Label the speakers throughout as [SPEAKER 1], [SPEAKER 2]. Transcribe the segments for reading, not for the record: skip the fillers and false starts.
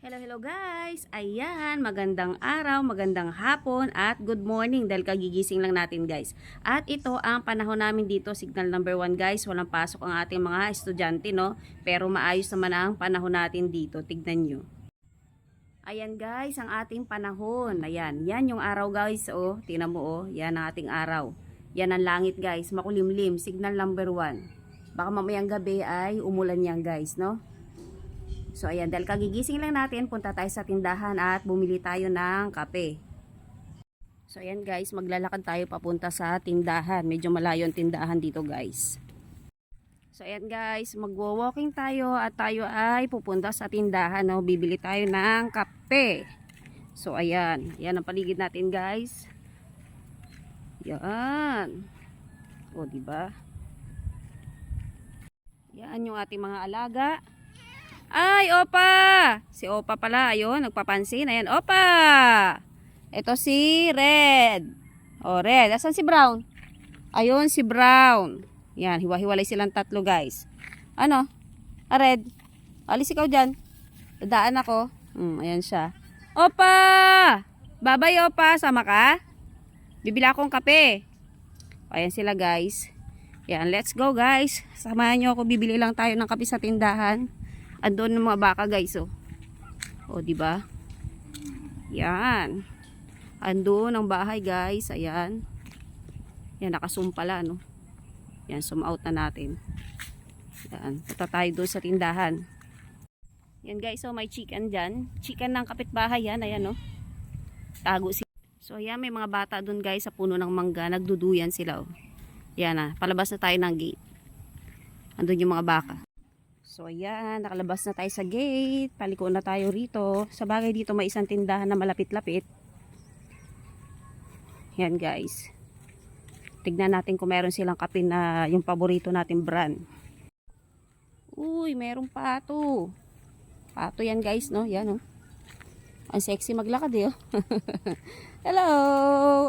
[SPEAKER 1] Hello guys! Ayan, magandang araw, magandang hapon at good morning dahil kagigising lang natin guys. At ito ang panahon namin dito, signal number 1 guys, walang pasok ang ating mga estudyante no, pero maayos naman ang panahon natin dito, tignan nyo. Ayan guys, ang ating panahon, ayan, yan yung araw guys oh, tingnan mo oh, yan ang ating araw. Yan ang langit guys, makulimlim, signal number 1. Baka mamayang gabi ay umulan yan guys no. So ayan, dahil kagigising lang natin, punta tayo sa tindahan at bumili tayo ng kape. So ayan guys, maglalakad tayo papunta sa tindahan. Medyo malayo ang tindahan dito guys. So ayan guys, magwo-walking tayo at tayo ay pupunta sa tindahan. No? Bibili tayo ng kape. So ayan, yan ang paligid natin guys. Yan. O diba? Yan yung ating mga alaga. Ay, Opa! Si Opa pala, ayun, nagpapansin. Ayan, Opa! Ito si Red. O, Red. Asan si Brown? Ayun, si Brown. Yan, hiwa-hiwalay silang tatlo, guys. Ano? Red. Alis ikaw dyan. Dadaan ako. Ayan siya. Opa! Babay, Opa. Sama ka? Bibili akong kape. Ayan sila, guys. Yan, let's go, guys. Samahan nyo ako. Bibili lang tayo ng kape sa tindahan. Andun ng mga baka guys oh. O di ba? Yan. Andun ang bahay guys, ayan. Yan nakasum pala no. Yan, zoom out na natin. Yan, punta tayo doon sa tindahan. Yan guys, so may chicken diyan. Chicken ng kapitbahay yan, ayan oh. Tago si. So ayan, may mga bata doon guys sa puno ng mangga, nagduduyan sila oh. Yan ah, palabas na tayo ng gate. Andun yung mga baka. So ayan, nakalabas na tayo sa gate. Paliko na tayo rito. Sa bagay dito may isang tindahan na malapit-lapit. Yan guys. Tignan natin kung meron silang kape na yung paborito natin brand. Uy, merong pato. Pato yan guys, no? Yan oh. Ang sexy maglakad eh oh. Hello!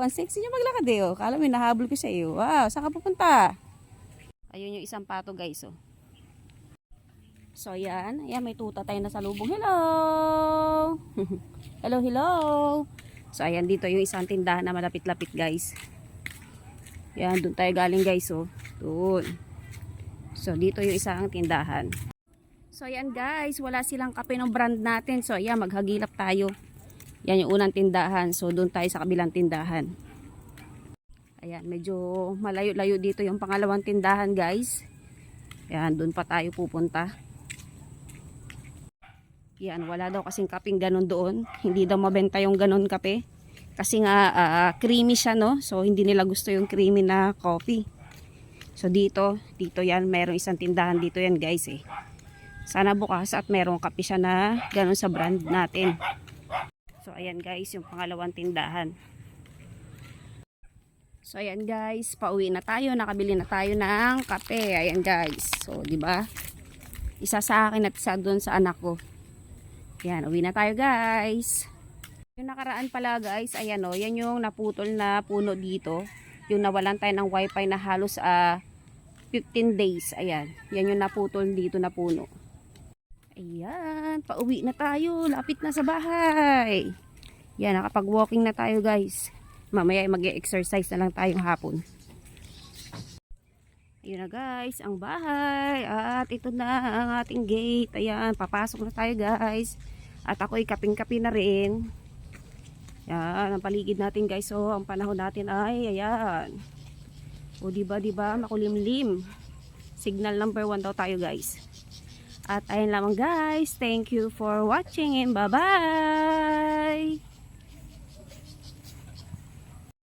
[SPEAKER 1] Ang sexy niya maglakad eh oh. Kala mo nahabol ko sa iyo. Wow, saan ka pupunta? Ayun yung isang pato guys oh. So yan, ayan may tuta tayo na sa lubong. Hello! Hello, hello! So ayan dito yung isang tindahan na malapit-lapit guys. Yan, doon tayo galing guys oh. Doon. So dito yung isang tindahan. So ayan guys, wala silang kape ng brand natin. So ayan, maghagilap tayo. Yan yung unang tindahan. So doon tayo sa kabilang tindahan. Ayan, medyo malayo-layo dito yung pangalawang tindahan guys. Ayan, doon pa tayo pupunta. Yan, wala daw kasing kapeng ganon doon. Hindi daw mabenta yung ganon kape. Kasi nga creamy siya no. So hindi nila gusto yung creamy na coffee. So dito yan, merong isang tindahan dito yan guys eh. Sana bukas at merong kape siya na ganon sa brand natin. So ayan guys, yung pangalawang tindahan. So ayan guys, pauwi na tayo, nakabili na tayo ng kape. Ayan guys. So di ba? Isa sa akin at isa doon sa anak ko. Yan, uwi na tayo guys. Yung nakaraan pala guys, ayan o, yan yung naputol na puno dito. Yung nawalan tayo ng wifi na halos 15 days. Ayan, yan yung naputol dito na puno. Ayan, pauwi na tayo. Lapit na sa bahay. Yan, nakapag-walking na tayo guys. Mamaya mag-exercise na lang tayong hapon. Ayun na guys, ang bahay. At ito na ang ating gate. Ayan, papasok na tayo guys. At ako'y kaping-kapi na rin. Yan, ang paligid natin guys. So, ang panahon natin ay, ayan. O diba, makulimlim. Signal number 1 daw tayo guys. At ayun lamang guys. Thank you for watching and bye-bye.